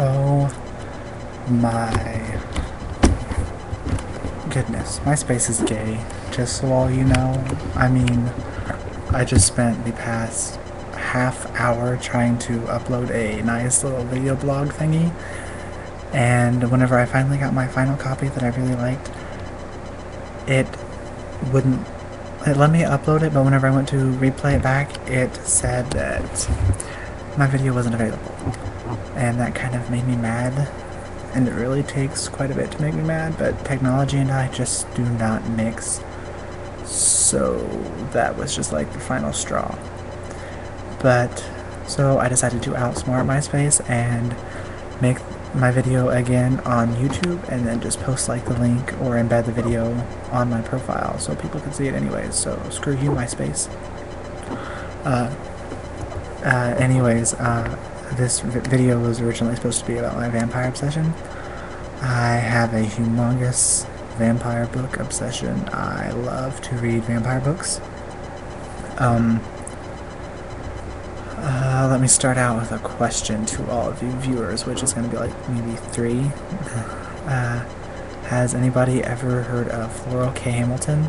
Oh my goodness, MySpace is gay, just so all you know. I mean, I just spent the past half hour trying to upload a nice little video blog thingy, and whenever I finally got my final copy that I really liked, it wouldn't, it let me upload it, but whenever I went to replay it back, it said that my video wasn't available, and that kind of made me mad. And it really takes quite a bit to make me mad, but technology and I just do not mix, so that was just like the final straw. But so I decided to outsmart MySpace and make my video again on YouTube, and then just post like the link or embed the video on my profile so people can see it anyways. So screw you, MySpace. This video was originally supposed to be about my vampire obsession. I have a humongous vampire book obsession. I love to read vampire books. Let me start out with a question to all of you viewers, which is going to be like maybe 3. Has anybody ever heard of Laurel K. Hamilton?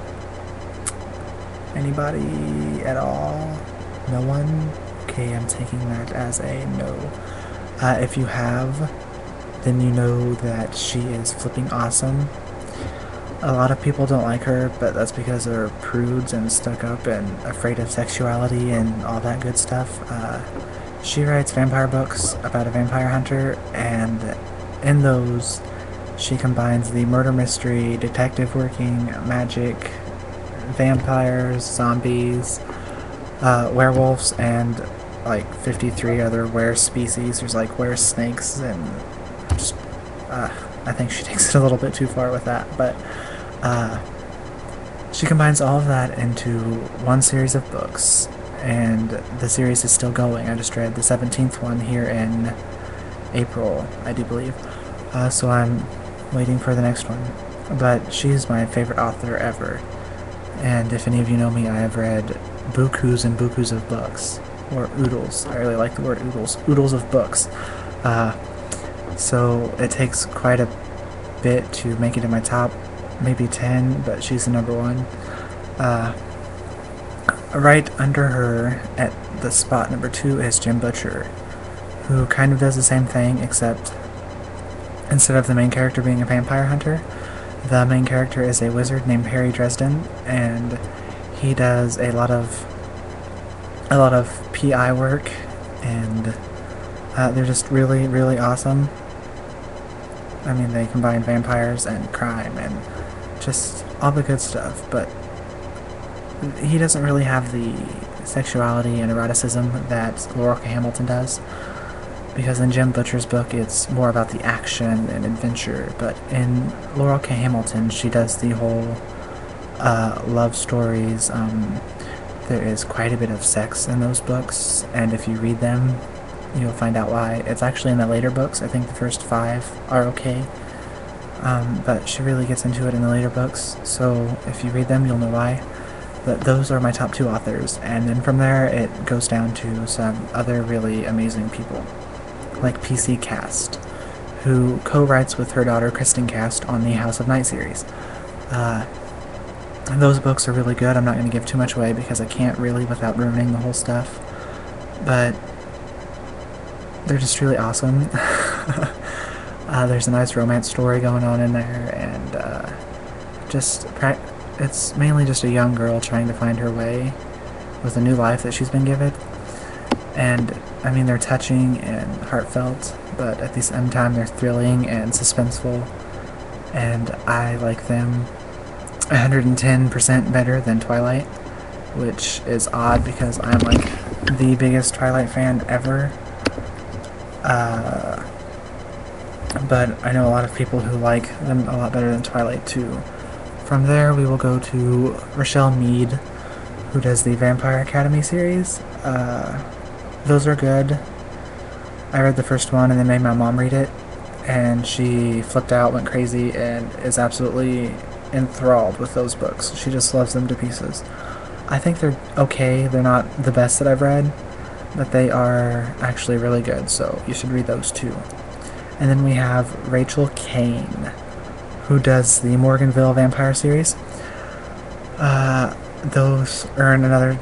Anybody at all? No one? Okay, I'm taking that as a no. If you have, then you know that she is flipping awesome. A lot of people don't like her, but that's because they're prudes and stuck up and afraid of sexuality and all that good stuff. She writes vampire books about a vampire hunter, and in those she combines the murder mystery, detective working, magic, vampires, zombies, werewolves, and like 53 other were species. There's like were snakes, and just I think she takes it a little bit too far with that, but she combines all of that into one series of books, and the series is still going. I just read the 17th one here in April, I do believe, so I'm waiting for the next one. But she's my favorite author ever, and if any of you know me, I have read bukus and bukus of books, or oodles. I really like the word oodles. Oodles of books. So it takes quite a bit to make it in my top, maybe 10, but she's the number 1. Right under her, at the spot number 2, is Jim Butcher, who kind of does the same thing, except instead of the main character being a vampire hunter, the main character is a wizard named Harry Dresden, and he does a lot of PI work, and they're just really, really awesome. I mean, they combine vampires and crime and just all the good stuff, but he doesn't really have the sexuality and eroticism that Laurel K. Hamilton does, because in Jim Butcher's book it's more about the action and adventure, but in Laurel K. Hamilton she does the whole love stories. There is quite a bit of sex in those books, and if you read them, you'll find out why. It's actually in the later books. I think the first 5 are okay, but she really gets into it in the later books, so if you read them, you'll know why. But those are my top 2 authors, and then from there, it goes down to some other really amazing people, like PC Cast, who co-writes with her daughter Kristen Cast on the House of Night series. Those books are really good. I'm not going to give too much away because I can't really without ruining the whole stuff, but they're just really awesome. There's a nice romance story going on in there, and it's mainly just a young girl trying to find her way with a new life that she's been given. And I mean, they're touching and heartfelt, but at the same time they're thrilling and suspenseful, and I like them 110% better than Twilight, which is odd because I'm like the biggest Twilight fan ever. But I know a lot of people who like them a lot better than Twilight too. From there we will go to Rochelle Mead, who does the Vampire Academy series. Those are good. I read the first one and then made my mom read it, and she flipped out, went crazy, and is absolutely enthralled with those books. She just loves them to pieces. I think they're okay. They're not the best that I've read, but they are actually really good, so you should read those too. And then we have Rachel Kane, who does the Morganville Vampire series. Those earn another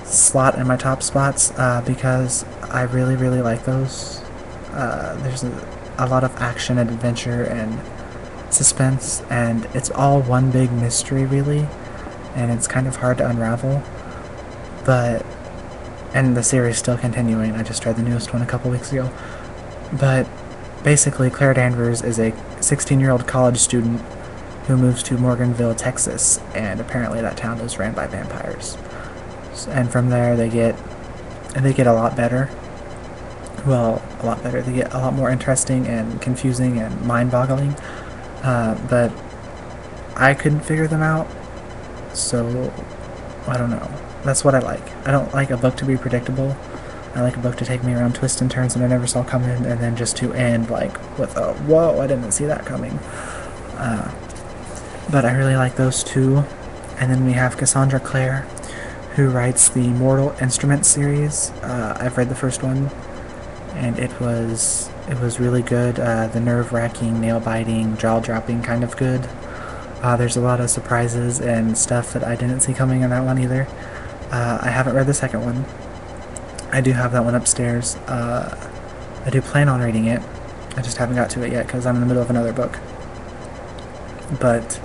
slot in my top spots because I really, really like those. There's a lot of action and adventure and suspense, and it's all one big mystery, really, and it's kind of hard to unravel. But and the series still continuing. I just read the newest one a couple weeks ago. But basically, Claire Danvers is a 16-year-old college student who moves to Morganville, Texas, and apparently that town is ran by vampires. And from there, they get a lot better. Well, a lot better. They get a lot more interesting and confusing and mind-boggling. But I couldn't figure them out, so I don't know. That's what I like. I don't like a book to be predictable. I like a book to take me around twists and turns that I never saw coming, and then just to end like with a whoa, I didn't see that coming. But I really like those two. And then we have Cassandra Clare, who writes the Mortal Instruments series. I've read the first one, and it was really good. The nerve-wracking, nail-biting, jaw-dropping kind of good. There's a lot of surprises and stuff that I didn't see coming in that one either. I haven't read the second one. I do have that one upstairs. I do plan on reading it. I just haven't got to it yet because I'm in the middle of another book. But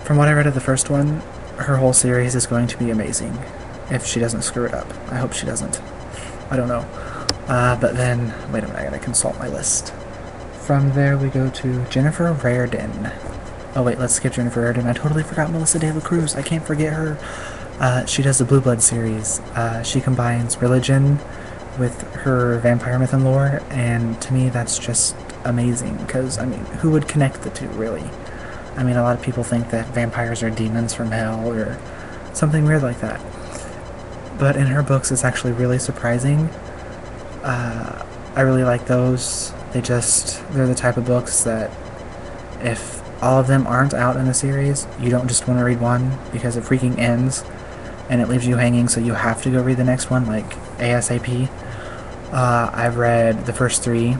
from what I read of the first one, her whole series is going to be amazing. If she doesn't screw it up. I hope she doesn't. I don't know. But then, wait a minute, I gotta consult my list. From there we go to Jennifer Raridan. Oh wait, let's skip Jennifer Raridan. I totally forgot Melissa De La Cruz. I can't forget her. She does the Blue Blood series. She combines religion with her vampire myth and lore, and to me that's just amazing, because, I mean, who would connect the two, really? I mean, a lot of people think that vampires are demons from hell, or something weird like that. But in her books, it's actually really surprising. I really like those. They're the type of books that if all of them aren't out in the series, you don't just want to read one, because it freaking ends, and it leaves you hanging, so you have to go read the next one, like, ASAP. I've read the first three,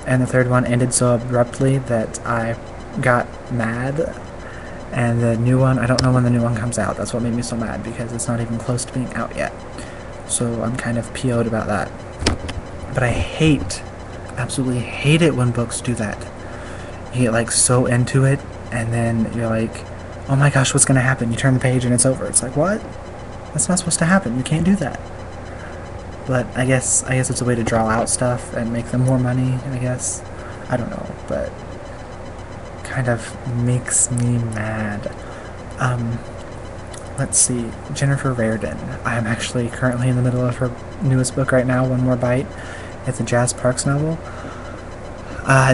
and the third one ended so abruptly that I got mad. And the new one, I don't know when the new one comes out. That's what made me so mad, because it's not even close to being out yet. So I'm kind of PO'd about that. But I absolutely hate it when books do that. You get like so into it, and then you're like, oh my gosh, what's gonna happen? You turn the page and it's over. It's like, what? That's not supposed to happen. You can't do that. But I guess it's a way to draw out stuff and make them more money, I guess. I don't know, but kind of makes me mad. Let's see, Jennifer Raridan. I'm actually currently in the middle of her newest book right now, One More Bite. It's a Jazz Parks novel.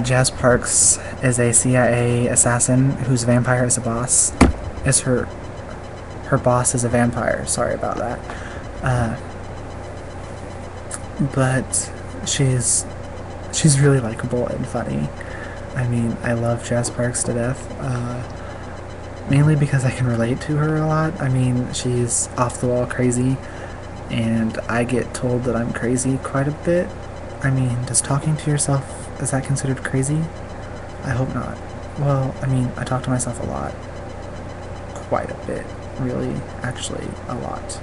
Jazz Parks is a CIA assassin whose vampire is a boss. Her boss is a vampire. Sorry about that. But she's really likable and funny. I mean, I love Jazz Parks to death. Mainly because I can relate to her a lot. I mean, she's off the wall crazy, and I get told that I'm crazy quite a bit. I mean, does talking to yourself, is that considered crazy? I hope not. Well, I mean, I talk to myself a lot. Quite a bit. Really, actually, a lot.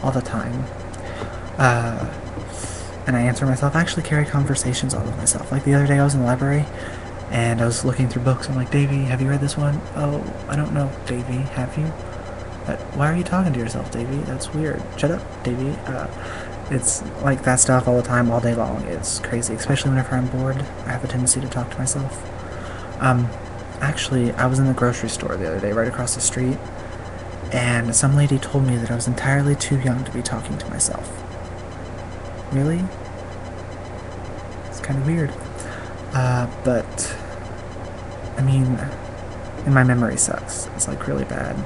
All the time. And I answer myself. I actually carry conversations on with myself. Like the other day I was in the library, and I was looking through books. I'm like, Davey, have you read this one? Oh, I don't know, Davey, have you? Why are you talking to yourself, Davey? That's weird. Shut up, Davey. It's like that stuff all the time, all day long. It's crazy, especially whenever I'm bored. I have a tendency to talk to myself. Actually, I was in the grocery store the other day, right across the street, and some lady told me that I was entirely too young to be talking to myself. Really? It's kind of weird. But, I mean, and my memory sucks. It's, like, really bad.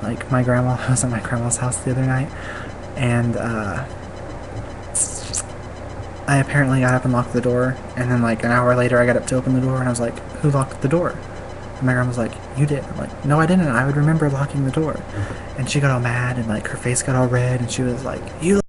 Like, I was at my grandma's house the other night, and, I apparently got up and locked the door, and then, like, an hour later I got up to open the door, and I was like, who locked the door? And my grandma was like, you did. I'm like, no, I didn't. I would remember locking the door. And she got all mad, and, like, her face got all red, and she was like, you